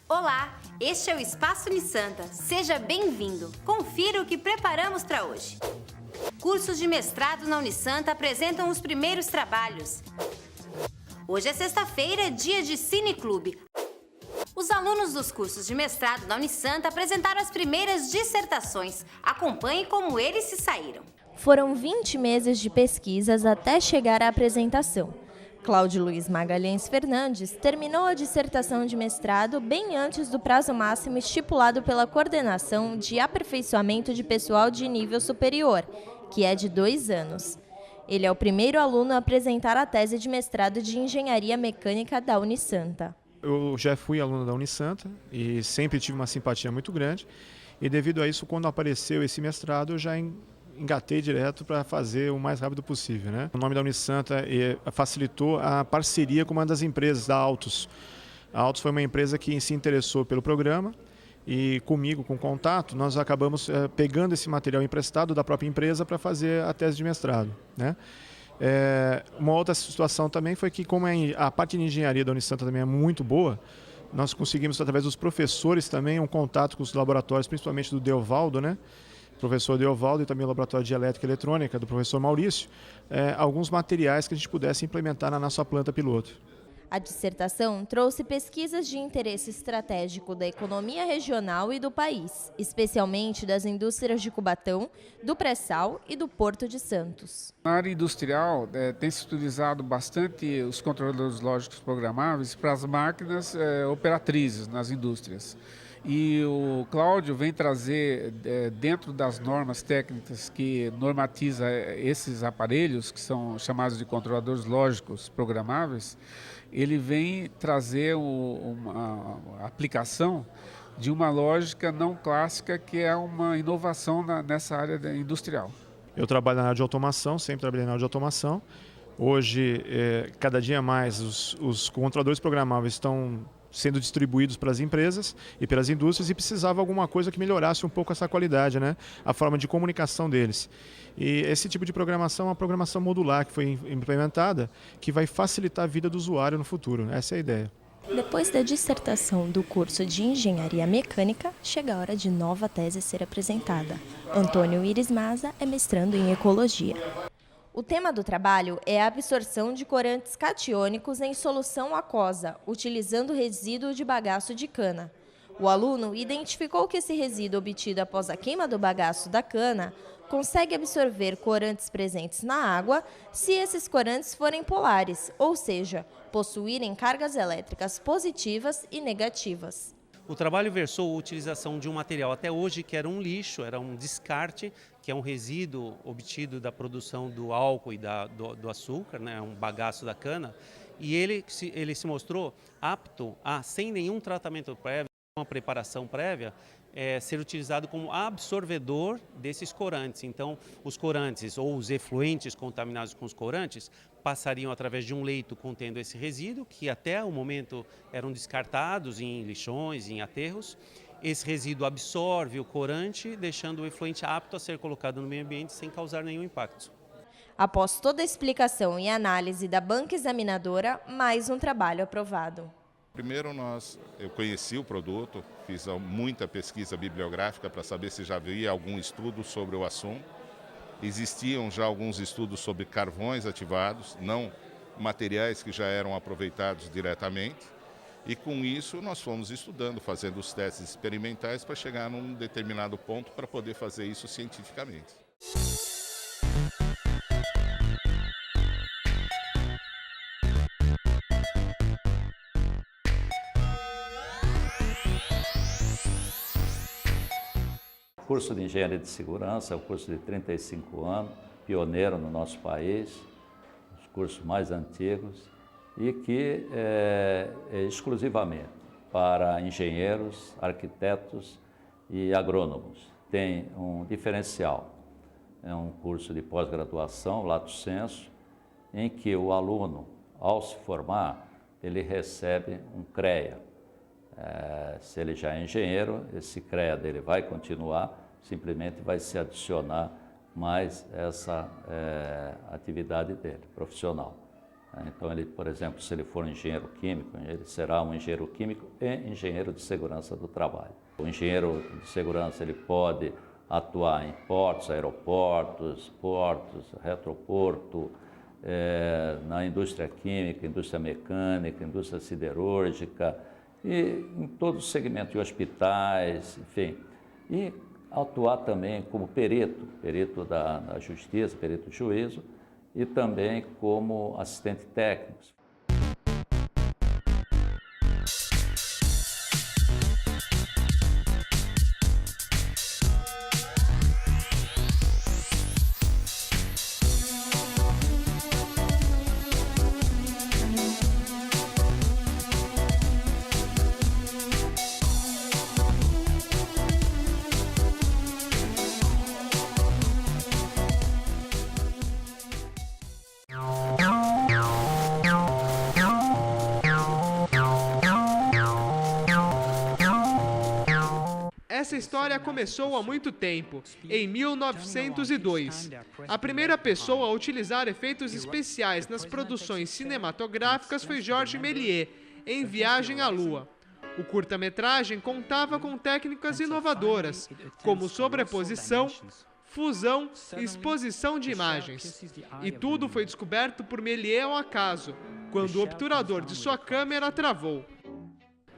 Olá, este é o Espaço Unisanta. Seja bem-vindo. Confira o que preparamos para hoje. Cursos de mestrado na Unisanta apresentam os primeiros trabalhos. Hoje é sexta-feira, dia de Cineclube. Os alunos dos cursos de mestrado na Unisanta apresentaram as primeiras dissertações. Acompanhe como eles se saíram. Foram 20 meses de pesquisas até chegar à apresentação. Cláudio Luiz Magalhães Fernandes terminou a dissertação de mestrado bem antes do prazo máximo estipulado pela Coordenação de Aperfeiçoamento de Pessoal de Nível Superior, que é de 2 anos. Ele é o primeiro aluno a apresentar a tese de mestrado de Engenharia Mecânica da Unisanta. Eu já fui aluno da Unisanta e sempre tive uma simpatia muito grande. E devido a isso, quando apareceu esse mestrado, eu já engatei direto para fazer o mais rápido possível, né? O nome da Unisanta facilitou a parceria com uma das empresas, da Altos. A Altos foi uma empresa que se interessou pelo programa e comigo, com contato, nós acabamos pegando esse material emprestado da própria empresa para fazer a tese de mestrado, né? Uma outra situação também foi que, como a parte de engenharia da Unisanta também é muito boa, nós conseguimos, através dos professores também, um contato com os laboratórios, principalmente do Deovaldo, né? Professor Deovaldo e também o laboratório de elétrica e eletrônica do professor Maurício, alguns materiais que a gente pudesse implementar na nossa planta piloto. A dissertação trouxe pesquisas de interesse estratégico da economia regional e do país, especialmente das indústrias de Cubatão, do pré-sal e do Porto de Santos. Na área industrial, tem se utilizado bastante os controladores lógicos programáveis para as máquinas operatrizes nas indústrias. E o Cláudio vem trazer, dentro das normas técnicas que normatiza esses aparelhos, que são chamados de controladores lógicos programáveis, ele vem trazer uma aplicação de uma lógica não clássica, que é uma inovação nessa área industrial. Eu trabalho na área de automação, sempre trabalhei na área de automação. Hoje, cada dia mais, os controladores programáveis estão sendo distribuídos para as empresas e pelas indústrias, e precisava alguma coisa que melhorasse um pouco essa qualidade, né? A forma de comunicação deles. E esse tipo de programação é uma programação modular que foi implementada, que vai facilitar a vida do usuário no futuro. Essa é a ideia. Depois da dissertação do curso de Engenharia Mecânica, chega a hora de nova tese ser apresentada. Antônio Iris Maza é mestrando em Ecologia. O tema do trabalho é a absorção de corantes catiônicos em solução aquosa, utilizando resíduo de bagaço de cana. O aluno identificou que esse resíduo obtido após a queima do bagaço da cana consegue absorver corantes presentes na água se esses corantes forem polares, ou seja, possuírem cargas elétricas positivas e negativas. O trabalho versou a utilização de um material até hoje que era um lixo, era um descarte, que é um resíduo obtido da produção do álcool e do açúcar, né, um bagaço da cana, e ele se mostrou apto a, sem nenhum tratamento prévio, uma preparação prévia, ser utilizado como absorvedor desses corantes. Então, os corantes ou os efluentes contaminados com os corantes passariam através de um leito contendo esse resíduo, que até o momento eram descartados em lixões, em aterros. Esse resíduo absorve o corante, deixando o efluente apto a ser colocado no meio ambiente sem causar nenhum impacto. Após toda a explicação e análise da banca examinadora, mais um trabalho aprovado. Primeiro eu conheci o produto, fiz muita pesquisa bibliográfica para saber se já havia algum estudo sobre o assunto. Existiam já alguns estudos sobre carvões ativados, não materiais que já eram aproveitados diretamente. E com isso nós fomos estudando, fazendo os testes experimentais para chegar num determinado ponto para poder fazer isso cientificamente. O curso de Engenharia de Segurança é um curso de 35 anos, pioneiro no nosso país, um dos cursos mais antigos, e que é exclusivamente para engenheiros, arquitetos e agrônomos. Tem um diferencial, é um curso de pós-graduação, lato sensu, em que o aluno, ao se formar, ele recebe um CREA. Se ele já é engenheiro, esse CREA dele vai continuar, simplesmente vai se adicionar mais essa atividade dele, profissional. Então, ele, por exemplo, se ele for engenheiro químico, ele será um engenheiro químico e engenheiro de segurança do trabalho. O engenheiro de segurança ele pode atuar em portos, aeroportos, portos, retroporto, na indústria química, indústria mecânica, indústria siderúrgica e em todos os segmentos de hospitais, enfim. E atuar também como perito da justiça, perito de juízo e também como assistente técnico. Essa história começou há muito tempo, em 1902. A primeira pessoa a utilizar efeitos especiais nas produções cinematográficas foi Georges Méliès, em Viagem à Lua. O curta-metragem contava com técnicas inovadoras, como sobreposição, fusão e exposição de imagens. E tudo foi descoberto por Méliès ao acaso, quando o obturador de sua câmera travou.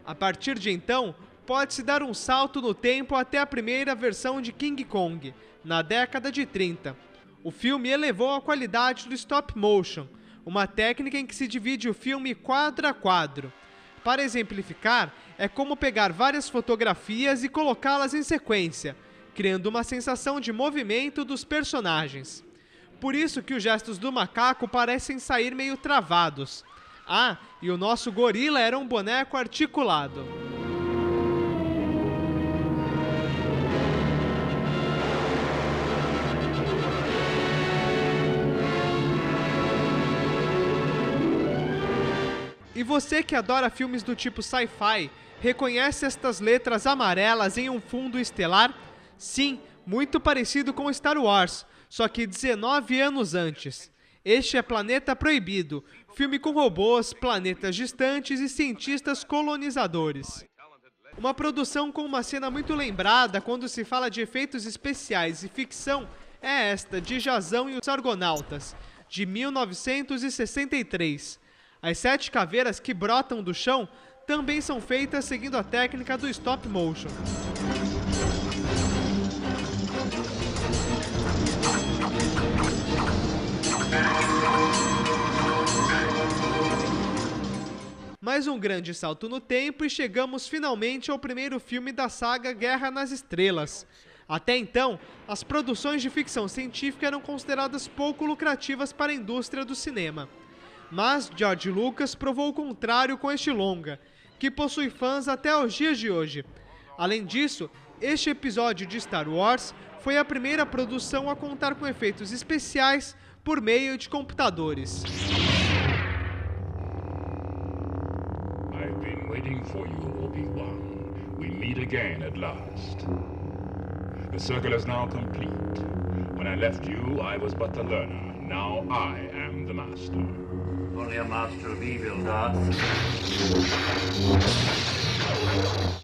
A partir de então, pode-se dar um salto no tempo até a primeira versão de King Kong, na década de 30. O filme elevou a qualidade do stop motion, uma técnica em que se divide o filme quadro a quadro. Para exemplificar, é como pegar várias fotografias e colocá-las em sequência, criando uma sensação de movimento dos personagens. Por isso que os gestos do macaco parecem sair meio travados. Ah, e o nosso gorila era um boneco articulado. E você que adora filmes do tipo sci-fi, reconhece estas letras amarelas em um fundo estelar? Sim, muito parecido com Star Wars, só que 19 anos antes. Este é Planeta Proibido, filme com robôs, planetas distantes e cientistas colonizadores. Uma produção com uma cena muito lembrada quando se fala de efeitos especiais e ficção é esta, de Jazão e os Argonautas, de 1963. As 7 caveiras que brotam do chão também são feitas seguindo a técnica do stop motion. Mais um grande salto no tempo e chegamos finalmente ao primeiro filme da saga Guerra nas Estrelas. Até então, as produções de ficção científica eram consideradas pouco lucrativas para a indústria do cinema. Mas George Lucas provou o contrário com este longa, que possui fãs até os dias de hoje. Além disso, este episódio de Star Wars foi a primeira produção a contar com efeitos especiais por meio de computadores. I've been waiting for you, Obi-Wan. We meet again at last. The circle is now complete. When I left you, I was but the learner. Now I am the master. Only a master of evil, Darth.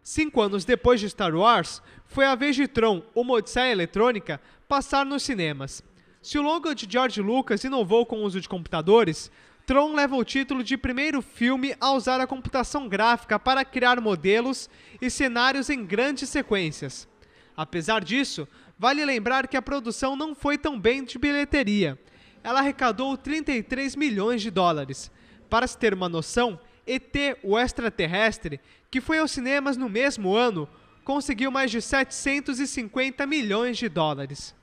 5 anos depois de Star Wars, foi a vez de Tron, uma Odisseia Eletrônica, passar nos cinemas. Se o longa de George Lucas inovou com o uso de computadores, Tron leva o título de primeiro filme a usar a computação gráfica para criar modelos e cenários em grandes sequências. Apesar disso, vale lembrar que a produção não foi tão bem de bilheteria. Ela arrecadou 33 milhões de dólares. Para se ter uma noção, ET, o extraterrestre, que foi aos cinemas no mesmo ano, conseguiu mais de 750 milhões de dólares.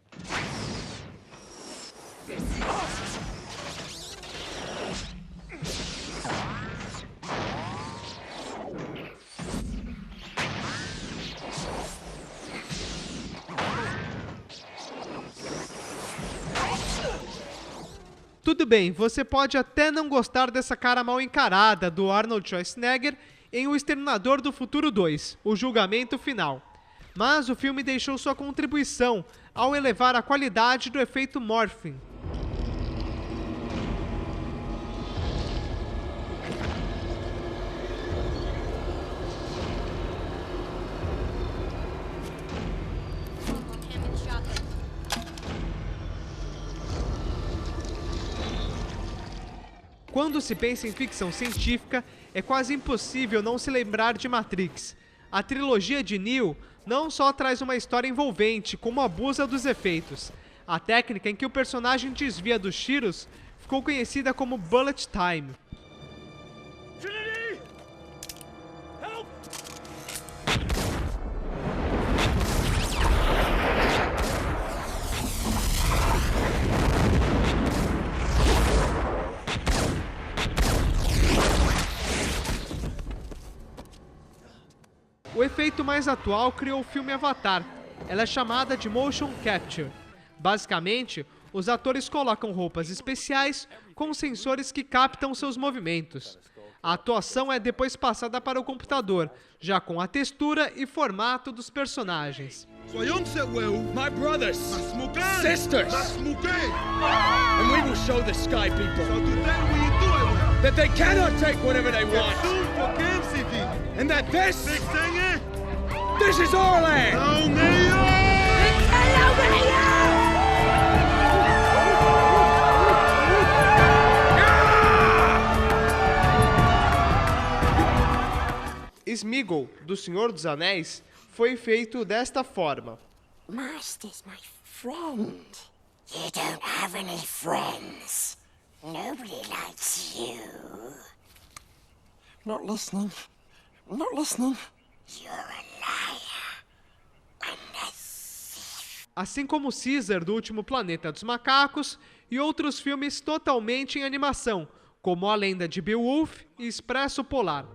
Tudo bem, você pode até não gostar dessa cara mal encarada do Arnold Schwarzenegger em O Exterminador do Futuro 2, O Julgamento Final. Mas o filme deixou sua contribuição ao elevar a qualidade do efeito Morphin. Quando se pensa em ficção científica, é quase impossível não se lembrar de Matrix. A trilogia de Neo não só traz uma história envolvente, como abusa dos efeitos. A técnica em que o personagem desvia dos tiros ficou conhecida como Bullet Time. Trinity! Help! O efeito mais atual criou o filme Avatar. Ela é chamada de motion capture. Basicamente, os atores colocam roupas especiais com sensores que captam seus movimentos. A atuação é depois passada para o computador, já com a textura e formato dos personagens. My brothers, sisters, and we will show the sky people that they cannot take whatever they want, and that this is our land. Sméagol, do Senhor dos Anéis, foi feito desta forma. Master's my friend. You don't have any friends. Nobody likes you. Not listening. Not listening. You're a liar. And a thief. Assim como Caesar, do Último Planeta dos Macacos, e outros filmes totalmente em animação, como A Lenda de Beowulf e Expresso Polar.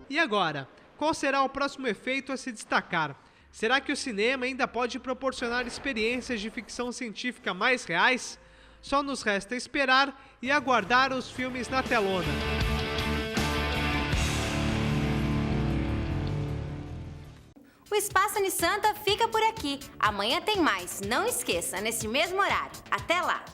E agora, qual será o próximo efeito a se destacar? Será que o cinema ainda pode proporcionar experiências de ficção científica mais reais? Só nos resta esperar e aguardar os filmes na telona. O Espaço Unisanta fica por aqui. Amanhã tem mais. Não esqueça, nesse mesmo horário. Até lá!